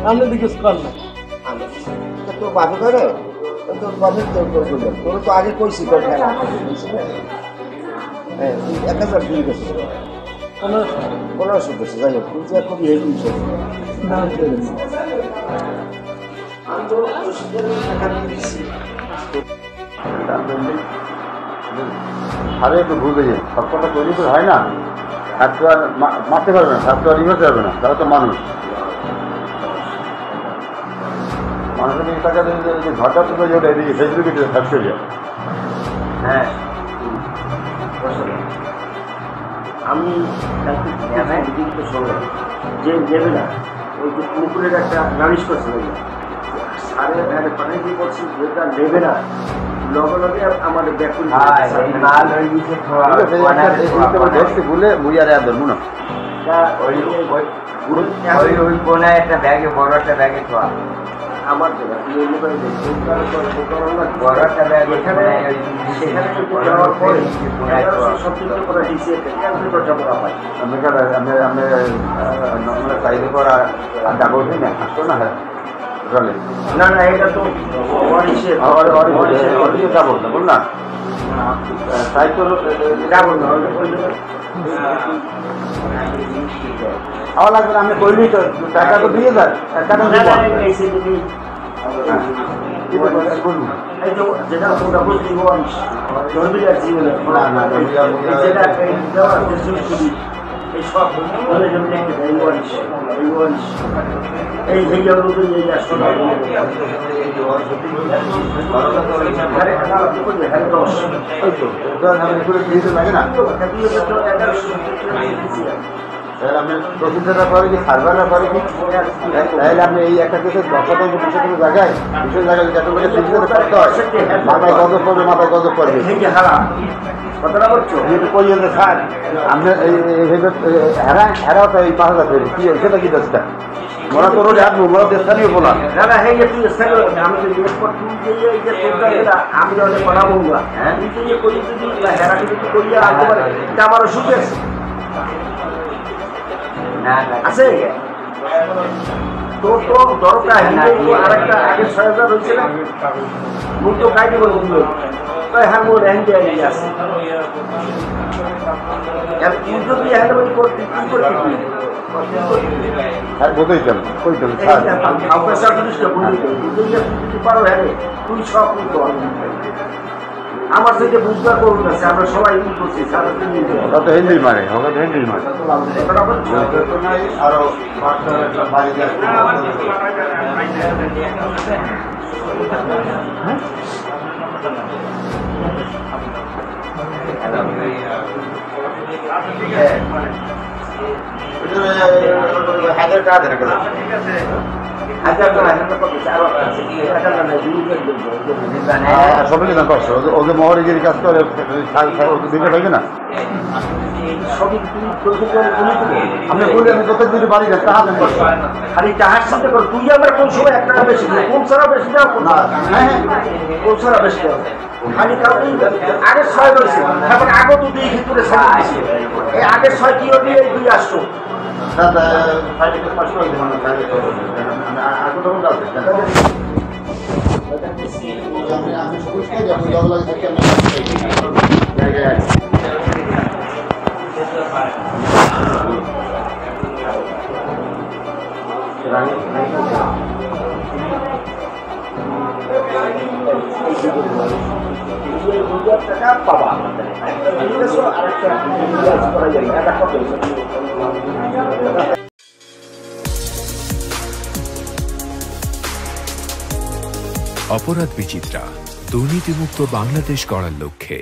আমরা দিকে কর না তোর বাপে করে তোর বাপের তোর করবেন তোর তো আগে কইছি তোর খেলা হ্যাঁ 1000 দিয়ে গেছে 1500 গেছে যাই হোক তুই যে খুবই হেভি বিষয় না আমি তো টাকা দিয়ে দিচ্ছি আরে একটু ভুল হয়ে সব কথা তৈরি করে হয় না আর তো আর মারতে পারবে না আর তো আর ইমেজ পারবে না তারা তো মানুষ মানুষের টাকা যে ঘরটা থেকে যেটা এদিকে ফেসবুকে সার্চ করি হ্যাঁ আমি শুনলাম যে নেবে না ওই যে মুকুলের একটা নালিশ করছিল সাড়ে পানি দিয়ে বলছি যেটা নেবে না লগে লগে আমাদের ব্যাকুল ভুলে মুড়িয়ারে আর ধরবো না ওই কোনায় একটা ব্যাগে বড় একটা ব্যাগে খাওয়া আমার জায়গা বড় একটা ব্যাগ সেখানে যাওয়ার পরে সবকিছু করে দিয়েছে জমা পাই আমরা চাইলে পর আড্ডা বসে না আসতো না হ্যাঁ চলে না না এটা তো যাবো না বল না তাই তো যাবো না খাওয়া লাগবে না আমি কইলি তো টাকা তো দিয়ে যায় টাকা যেটা তোমরা বুঝলি জন্মে যাচ্ছি এই সব এই লাগে না আপনি প্রসিডাররা করে কি সার্ভাররা করে কি তাহলে আপনি এই একটা কেসে 10 জায়গায় বিশেষ জায়গায় যত লোকের সিগনেচার করতে হয় মাথায় গজব করবে কথাটা বলছো যেহেতু কইয়েন যে স্যার আপনি এইভাবে হেরাও তো এই 5000 তৈরি কি সেটা কি দশটা মোরা তো রোড আসবো মোরা স্থানীয় বলা না না হ্যাঁ তুই স্থানীয় আমি তো আমি অনেক কথা বলবো হ্যাঁ তুই করি যদি হেরা যদি করিয়া রাখতে পারে এটা আমারও সুখে আছে আছে তোর তো দরকার আরেকটা আগে 6000 হয়েছিল মুখ তো কাটি করে দিল তাই হ্যাঁ মোর হ্যান্ডে আছে তুই যদি হ্যান্ড করতে কি করতে আর বোঝাইতাম কইতাম স্যার তুই সব আমার থেকে বুঝবার করুন আছে আমরা সবাই ই করছি ওটা তো হ্যান্ডেল মারে ওটা তো হ্যান্ডেল মারে আরো হাজার টাকা দেন সবাই না কষ্ট ওদের মহরিগির কাজ করে দিতে পারবে না আপনি বলি আমি কত দিতে পারি না টাকা দেন খালি টাকার সাথে কর তুই আমার কোন সময় 1 টাকা বেশি দেয় কোন সারা বেশি দাও না কোন সারা বেশি দাও খালি কারণ আগে 6 রয়েছে এখন আগে তো দুই ভিতরে এই আগের 6 কি হবে এই 2 আসছো দাদা সাইডে পাঁচশো হইতে মানে আগে তখন যাবে আমি সবুজকে যাবো জল লাগে থাকি আমি টাকা পাবা আরেকটা করা যায় না অপরাধ বিচিত্রা দুর্নীতিমুক্ত বাংলাদেশ গড়ার লক্ষ্যে।